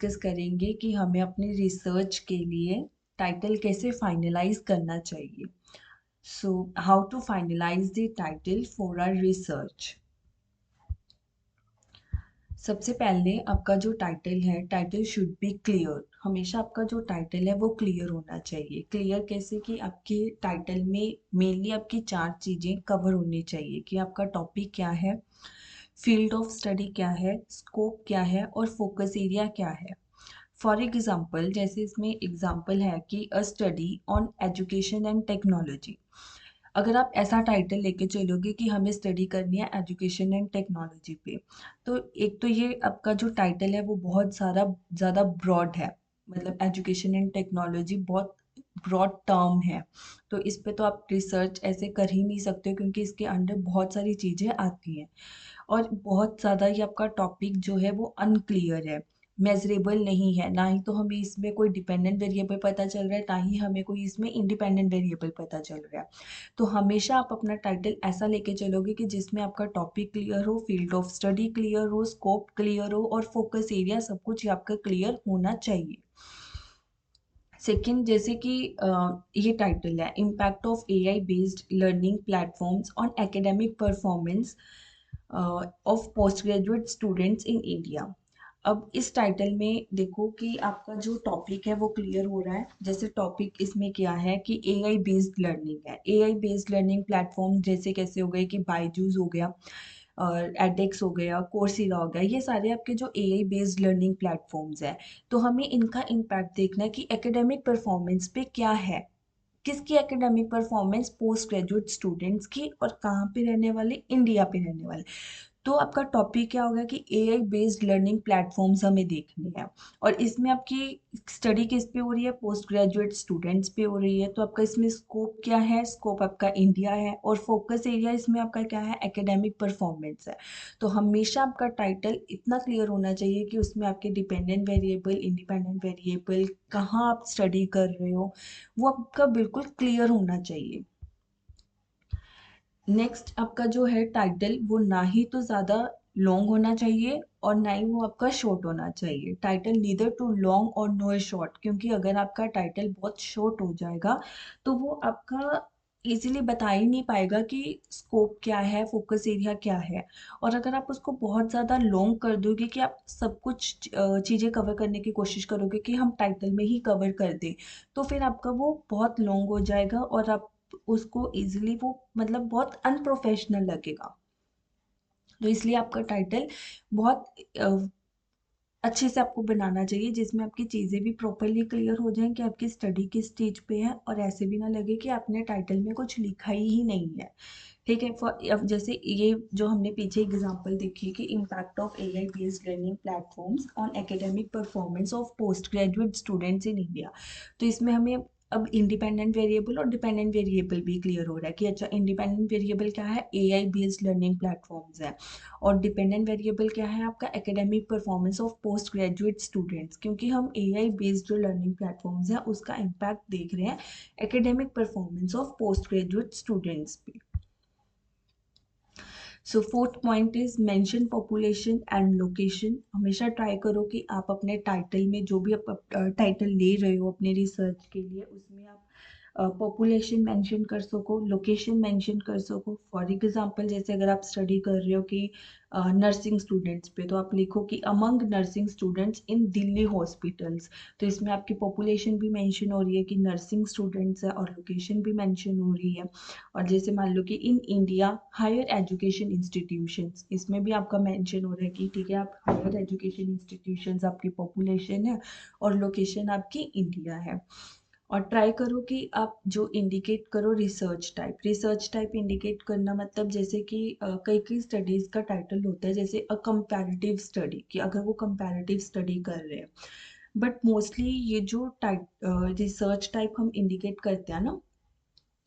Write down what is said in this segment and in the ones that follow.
Discuss करेंगे कि हमें अपनी रिसर्च के लिए टाइटल कैसे फाइनलाइज करना चाहिए। So how to finalize the title for our research. सबसे पहले आपका जो टाइटल है, टाइटल शुड बी क्लियर। हमेशा आपका जो टाइटल है वो क्लियर होना चाहिए। क्लियर कैसे कि आपके टाइटल में मेनली आपकी 4 चीज़ें कवर होनी चाहिए कि आपका टॉपिक क्या है, फील्ड ऑफ स्टडी क्या है, स्कोप क्या है और फोकस एरिया क्या है। फॉर एग्जाम्पल, जैसे इसमें एग्जाम्पल है कि अ study on education and technology. अगर आप ऐसा टाइटल लेके चलोगे कि हमें स्टडी करनी है एजुकेशन एंड टेक्नोलॉजी पे, तो एक तो ये आपका जो टाइटल है वो बहुत सारा ज़्यादा ब्रॉड है। मतलब एजुकेशन एंड टेक्नोलॉजी बहुत ब्रॉड टर्म है, तो इस पे तो आप रिसर्च ऐसे कर ही नहीं सकते क्योंकि इसके अंडर बहुत सारी चीज़ें आती हैं। और बहुत ज़्यादा ही आपका टॉपिक जो है वो अनक्लियर है, मेजरेबल नहीं है। ना ही तो हमें इसमें कोई डिपेंडेंट वेरिएबल पता चल रहा है, ना ही हमें कोई इसमें इंडिपेंडेंट वेरिएबल पता चल रहा है। तो हमेशा आप अपना टाइटल ऐसा लेके चलोगे कि जिसमें आपका टॉपिक क्लियर हो, फील्ड ऑफ स्टडी क्लियर हो, स्कोप क्लियर हो और फोकस एरिया सब कुछ आपका क्लियर होना चाहिए। सेकेंड, जैसे कि ये टाइटल है impact of AI based learning platforms on academic performance of post graduate students in India. अब इस टाइटल में देखो कि आपका जो टॉपिक है वो क्लियर हो रहा है। जैसे टॉपिक इसमें क्या है कि एआई बेस्ड लर्निंग है। एआई बेस्ड लर्निंग प्लेटफॉर्म जैसे कैसे हो गए कि बायजूस हो गया और एडेक्स हो गया, कोर्सेरा हो गया, ये सारे आपके जो एआई बेस्ड लर्निंग प्लेटफॉर्म्स हैं। तो हमें इनका इम्पैक्ट देखना है कि एकेडमिक परफॉर्मेंस पे क्या है। किसकी academic performance? Post graduate students की। और कहाँ पे रहने वाले? इंडिया पे रहने वाले। तो आपका टॉपिक क्या होगा कि एआई बेस्ड लर्निंग प्लेटफॉर्म्स हमें देखने हैं। और इसमें आपकी स्टडी किस पे हो रही है? पोस्ट ग्रेजुएट स्टूडेंट्स पे हो रही है। तो आपका इसमें स्कोप क्या है? स्कोप आपका इंडिया है। और फोकस एरिया इसमें आपका क्या है? एकेडमिक परफॉर्मेंस है। तो हमेशा आपका टाइटल इतना क्लियर होना चाहिए कि उसमें आपके डिपेंडेंट वेरिएबल, इंडिपेंडेंट वेरिएबल, कहाँ आप स्टडी कर रहे हो, वो आपका बिल्कुल क्लियर होना चाहिए। नेक्स्ट, आपका जो है टाइटल वो ना ही तो ज़्यादा लॉन्ग होना चाहिए और ना ही वो आपका शॉर्ट होना चाहिए। टाइटल नीदर टू लॉन्ग और नो शॉर्ट, क्योंकि अगर आपका टाइटल बहुत शॉर्ट हो जाएगा तो वो आपका इजीली बता ही नहीं पाएगा कि स्कोप क्या है, फोकस एरिया क्या है। और अगर आप उसको बहुत ज़्यादा लॉन्ग कर दोगे कि आप सब कुछ चीज़ें कवर करने की कोशिश करोगे कि हम टाइटल में ही कवर कर दें, तो फिर आपका वो बहुत लॉन्ग हो जाएगा और आप उसको इजीली वो मतलब बहुत अनप्रोफेशनल लगेगा। तो इसलिए आपका टाइटल बहुत अच्छे से आपको बनाना चाहिए जिसमें आपकी चीज़ें भी प्रॉपरली क्लियर हो जाएं कि आपकी स्टडी किस स्टेज पे है और ऐसे भी ना लगे कि आपने टाइटल में कुछ लिखा ही नहीं है। ठीक है। अब जैसे ये जो हमने पीछे एग्जांपल देखी कि impact of AI based learning platforms on academic performance of post graduate students in India. तो इसमें हमें अब इंडिपेंडेंट वेरिएबल और डिपेंडेंट वेरिएबल भी क्लियर हो रहा है कि अच्छा, इंडिपेंडेंट वेरिएबल क्या है? एआई बेस्ड लर्निंग प्लेटफॉर्म्स है। और डिपेंडेंट वेरिएबल क्या है आपका? Academic performance of post graduate students, क्योंकि हम एआई बेस्ड जो लर्निंग प्लेटफॉर्म्स है उसका इम्पैक्ट देख रहे हैं academic performance of post graduate students पे। So fourth point is mention population and location. हमेशा ट्राई करो कि आप अपने टाइटल में जो भी आप टाइटल ले रहे हो अपने रिसर्च के लिए, उसमें आप पॉपुलेशन मेंशन कर सको, लोकेशन मेंशन कर सको। फॉर एग्जांपल, जैसे अगर आप स्टडी कर रहे हो कि नर्सिंग स्टूडेंट्स पे, तो आप लिखो कि among nursing students in Delhi hospitals. तो इसमें आपकी पॉपुलेशन भी मेंशन हो रही है कि नर्सिंग स्टूडेंट्स है और लोकेशन भी मेंशन हो रही है। और जैसे मान लो कि in India higher education institutions, इसमें भी आपका मेंशन हो रहा है कि ठीक है, आप हायर एजुकेशन इंस्टीट्यूशंस आपकी पॉपुलेशन है और लोकेशन आपकी इंडिया है। और ट्राई करो कि आप जो इंडिकेट करो research type. Research type indicate करना मतलब जैसे कि कई कई स्टडीज़ का टाइटल होता है जैसे अ कंपैरेटिव स्टडी, कि अगर वो कंपैरेटिव स्टडी कर रहे हैं। बट मोस्टली ये जो टाइप रिसर्च टाइप हम इंडिकेट करते हैं ना,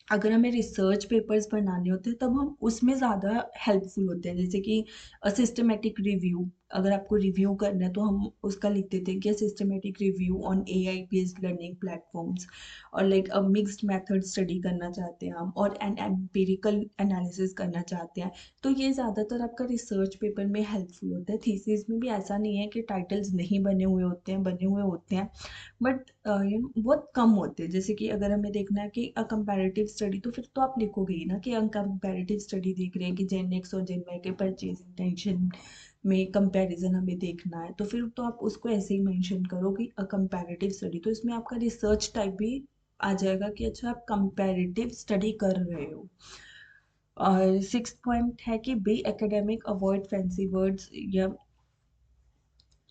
अगर हमें रिसर्च पेपर्स बनाने होते हैं तब हम उसमें ज़्यादा हेल्पफुल होते हैं। जैसे कि सिस्टमेटिक रिव्यू, अगर आपको रिव्यू करना है तो हम उसका लिख देते हैं कि systematic review on AI based learning platforms, और like a mixed method study करना चाहते हैं हम, और एन एम्पिरिकल एनालिसिस करना चाहते हैं। तो ये ज़्यादातर आपका रिसर्च पेपर में हेल्पफुल होता है। थीसिस में भी ऐसा नहीं है कि टाइटल्स नहीं बने हुए होते हैं, बने हुए होते हैं, बट बहुत कम होते हैं। जैसे कि अगर हमें देखना है कि अ कंपैरेटिव स्टडी, तो फिर तो आप लिखोगे ही ना कि हम कंपैरेटिव स्टडी देख रहे हैं कि जेन एक्स और जेन वाई के परचेज इंटेंशन में कंपैरिजन हमें देखना है, तो फिर तो आप उसको ऐसे ही मेंशन करो कि अ कंपैरेटिव स्टडी। तो इसमें आपका रिसर्च टाइप भी आ जाएगा कि अच्छा आप कंपैरेटिव स्टडी कर रहे हो। और सिक्स पॉइंट है कि be academic, avoid fancy words, या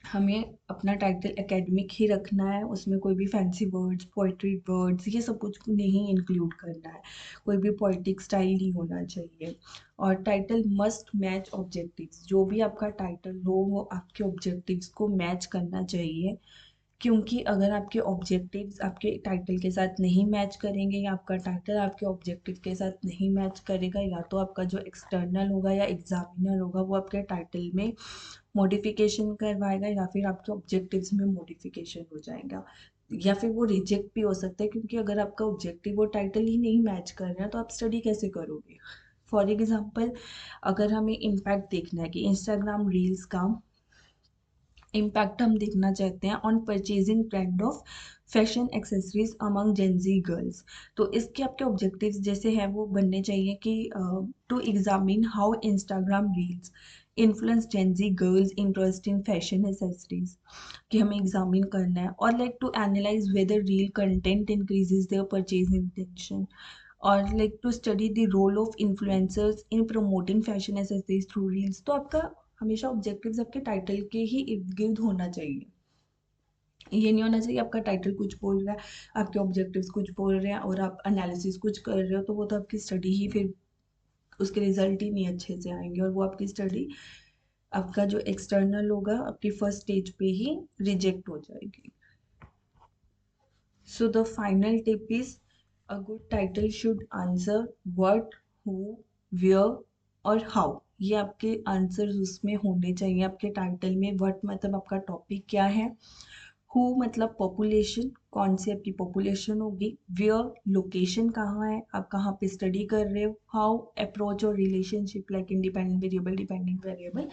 हमें अपना टाइटल एकेडमिक ही रखना है, उसमें कोई भी फैंसी वर्ड्स, पोइट्री वर्ड्स, ये सब कुछ नहीं इंक्लूड करना है। कोई भी पोइटिक स्टाइल नहीं होना चाहिए। और टाइटल मस्ट मैच ऑब्जेक्टिव्स, जो भी आपका टाइटल हो वो आपके ऑब्जेक्टिव्स को मैच करना चाहिए। क्योंकि अगर आपके ऑब्जेक्टिव्स आपके टाइटल के साथ नहीं मैच करेंगे, या आपका टाइटल आपके ऑब्जेक्टिव के साथ नहीं मैच करेगा, या तो आपका जो एक्सटर्नल होगा या एग्जामिनर होगा वो आपके टाइटल में मॉडिफिकेशन करवाएगा, या फिर आपके ऑब्जेक्टिव्स में मॉडिफिकेशन हो जाएगा, या फिर वो रिजेक्ट भी हो सकता है। क्योंकि अगर आपका ऑब्जेक्टिव और टाइटल ही नहीं मैच कर रहा है तो आप स्टडी कैसे करोगे। फॉर एग्जाम्पल, अगर हमें इम्पैक्ट देखना है कि इंस्टाग्राम रील्स का इम्पैक्ट हम देखना चाहते हैं on purchasing trend of fashion accessories among Gen Z girls, तो इसके आपके ऑब्जेक्टिव्स जैसे हैं वो बनने चाहिए कि to examine how Instagram reels influence Gen Z girls interest in fashion accessories, कि हमें एग्जामिन करना है। और like to analyse whether reel content increases their purchase intention, और like to study the role of influencers in promoting fashion accessories through reels. तो आपका हमेशा objectives आपके टाइटल के ही इर्द गिर्द होना चाहिए। ये नहीं होना चाहिए आपका टाइटल कुछ बोल रहा है, आपके ऑब्जेक्टिव्स कुछ बोल रहे हैं और आप एनालिसिस कुछ कर रहे हो, तो वो तो आपकी स्टडी ही फिर उसके रिजल्ट ही नहीं अच्छे से आएंगे, और वो आपकी स्टडी आपका जो एक्सटर्नल होगा आपकी फर्स्ट स्टेज पे ही रिजेक्ट हो जाएगी। So the final tip is a good title should answer what, who, where और how। ये आपके आंसर्स उसमें होने चाहिए आपके टाइटल में। what मतलब आपका टॉपिक क्या है, who मतलब पॉपुलेशन, कौन सी आपकी पॉपुलेशन होगी, where लोकेशन कहाँ है, आप कहाँ पे स्टडी कर रहे हो, how अप्रोच और relationship like independent variable, dependent variable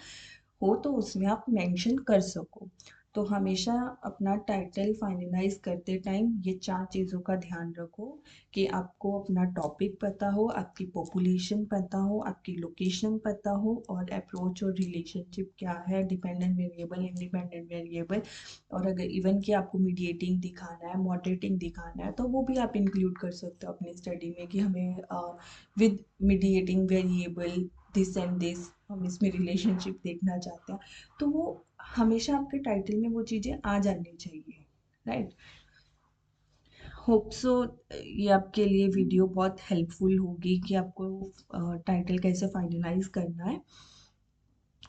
हो तो उसमें आप मेंशन कर सको। तो हमेशा अपना टाइटल फाइनलाइज करते टाइम ये चार चीज़ों का ध्यान रखो कि आपको अपना टॉपिक पता हो, आपकी पॉपुलेशन पता हो, आपकी लोकेशन पता हो, और अप्रोच और रिलेशनशिप क्या है, डिपेंडेंट वेरिएबल, इंडिपेंडेंट वेरिएबल, और अगर इवन कि आपको मीडिएटिंग दिखाना है, मॉडरेटिंग दिखाना है, तो वो भी आप इंक्लूड कर सकते हो अपनी स्टडी में कि हमें with mediating variable this and this, हम इसमें रिलेशनशिप देखना चाहते हैं। तो वो हमेशा आपके टाइटल में वो चीज़ें आ जानी चाहिए, राइट। होप सो ये आपके लिए वीडियो बहुत हेल्पफुल होगी कि आपको टाइटल कैसे फाइनलाइज करना है।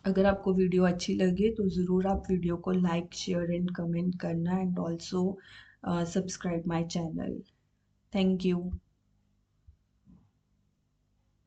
अगर आपको वीडियो अच्छी लगे तो ज़रूर आप वीडियो को लाइक, शेयर एंड कमेंट करना, and also subscribe my channel. Thank you.